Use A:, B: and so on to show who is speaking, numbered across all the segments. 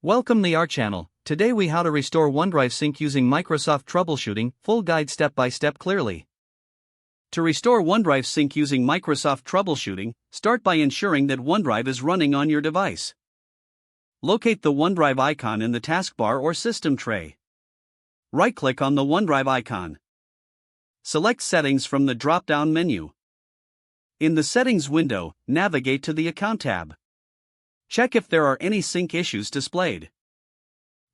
A: Welcome to our channel. Today we how to restore OneDrive sync using Microsoft Troubleshooting, full guide step by step clearly. To restore OneDrive sync using Microsoft Troubleshooting, start by ensuring that OneDrive is running on your device. Locate the OneDrive icon in the taskbar or system tray. Right-click on the OneDrive icon. Select Settings from the drop-down menu. In the Settings window, navigate to the Account tab. Check if there are any sync issues displayed.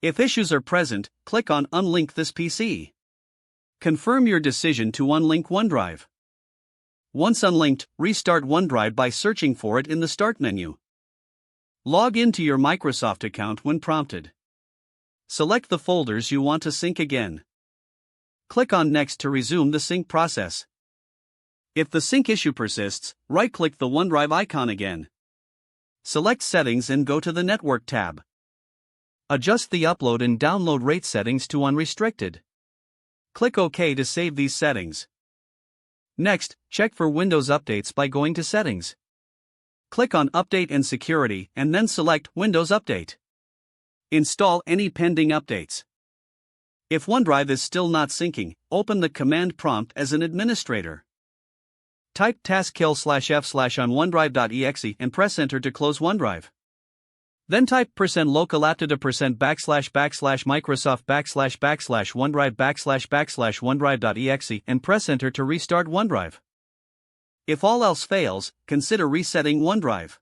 A: If issues are present, click on Unlink this PC. Confirm your decision to unlink OneDrive. Once unlinked, restart OneDrive by searching for it in the Start menu. Log into your Microsoft account when prompted. Select the folders you want to sync again. Click on Next to resume the sync process. If the sync issue persists, right-click the OneDrive icon again. Select Settings and go to the Network tab. Adjust the upload and download rate settings to unrestricted. Click OK to save these settings. Next, check for Windows updates by going to Settings. Click on Update and Security and then select Windows Update. Install any pending updates. If OneDrive is still not syncing, open the command prompt as an administrator. Type taskkill/f/ on OneDrive.exe and press Enter to close OneDrive. Then type %localaptida%\Microsoft\OneDrive\OneDrive.exe and press Enter to restart OneDrive. If all else fails, consider resetting OneDrive.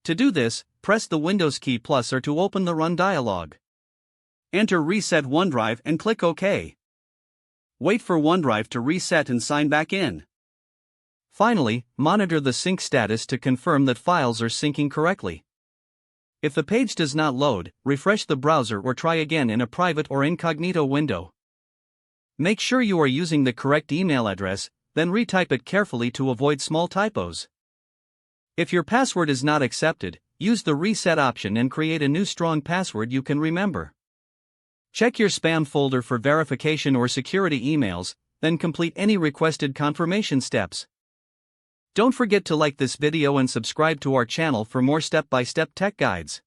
A: To do this, press the Windows key plus or to open the Run dialog. Enter Reset OneDrive and click OK. Wait for OneDrive to reset and sign back in. Finally, monitor the sync status to confirm that files are syncing correctly. If the page does not load, refresh the browser or try again in a private or incognito window. Make sure you are using the correct email address, then retype it carefully to avoid small typos. If your password is not accepted, use the reset option and create a new strong password you can remember. Check your spam folder for verification or security emails, then complete any requested confirmation steps. Don't forget to like this video and subscribe to our channel for more step-by-step tech guides.